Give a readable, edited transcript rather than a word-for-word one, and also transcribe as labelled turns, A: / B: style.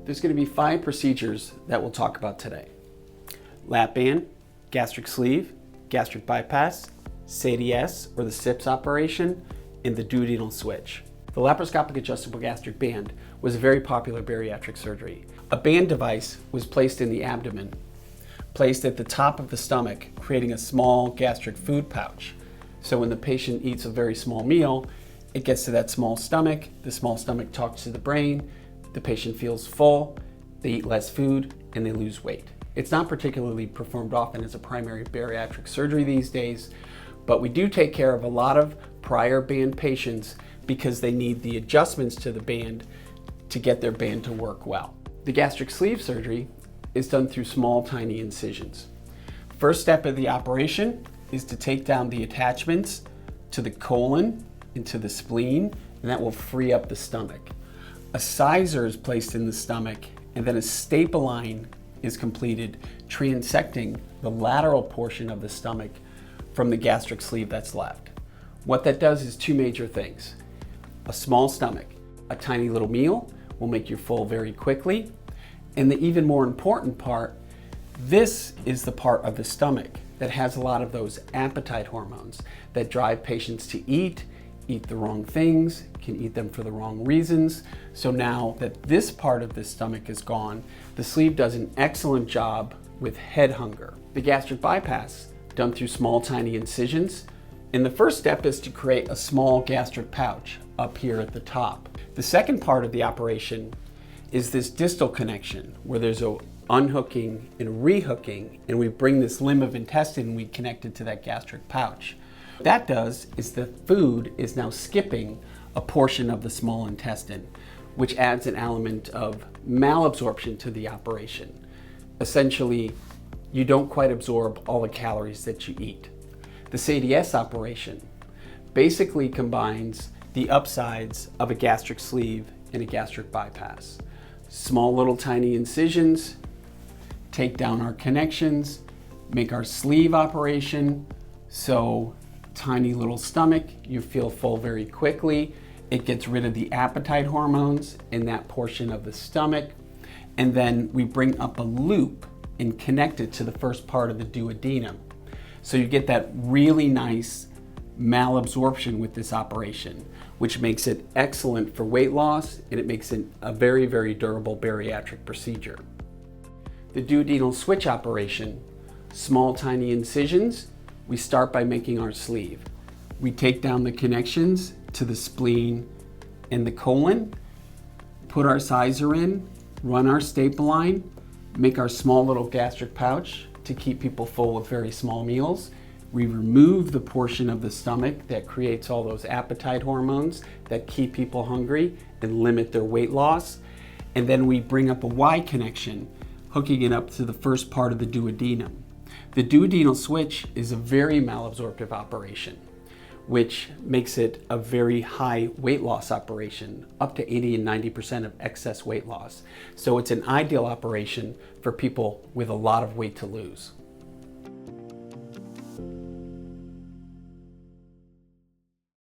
A: There's going to be 5 procedures that we'll talk about today. Lap band, gastric sleeve, gastric bypass, SADI-S or the SIPS operation, and the duodenal switch. The laparoscopic adjustable gastric band was a very popular bariatric surgery. A band device was placed in the abdomen, placed at the top of the stomach, creating a small gastric food pouch. So when the patient eats a very small meal, it gets to that small stomach, the small stomach talks to the brain, the patient feels full, they eat less food, and they lose weight. It's not particularly performed often as a primary bariatric surgery these days, but we do take care of a lot of prior band patients because they need the adjustments to the band to get their band to work well. The gastric sleeve surgery is done through small, tiny incisions. First step of the operation is to take down the attachments to the colon and to the spleen, and that will free up the stomach. A sizer is placed in the stomach, and then a staple line is completed, transecting the lateral portion of the stomach from the gastric sleeve that's left. What that does is 2 major things. A small stomach, a tiny little meal will make you full very quickly, and the even more important part, this is the part of the stomach that has a lot of those appetite hormones that drive patients to eat the wrong things, can eat them for the wrong reasons. So now that this part of the stomach is gone, the sleeve does an excellent job with head hunger. The gastric bypass, done through small, tiny incisions. And the first step is to create a small gastric pouch up here at the top. The second part of the operation is this distal connection where there's a unhooking and rehooking, and we bring this limb of intestine and we connect it to that gastric pouch. What that does is the food is now skipping a portion of the small intestine, which adds an element of malabsorption to the operation. Essentially, you don't quite absorb all the calories that you eat. The SADI-S operation basically combines the upsides of a gastric sleeve and a gastric bypass. Small little tiny incisions, take down our connections, make our sleeve operation so tiny little stomach, you feel full very quickly. It gets rid of the appetite hormones in that portion of the stomach. And then we bring up a loop and connect it to the first part of the duodenum. So you get that really nice malabsorption with this operation, which makes it excellent for weight loss, and it makes it a very, very durable bariatric procedure. The duodenal switch operation, small, tiny incisions. We start by making our sleeve. We take down the connections to the spleen and the colon, put our sizer in, run our staple line, make our small little gastric pouch to keep people full with very small meals. We remove the portion of the stomach that creates all those appetite hormones that keep people hungry and limit their weight loss. And then we bring up a Y connection, hooking it up to the first part of the duodenum. The duodenal switch is a very malabsorptive operation, which makes it a very high weight loss operation, up to 80 and 90% of excess weight loss. So it's an ideal operation for people with a lot of weight to lose.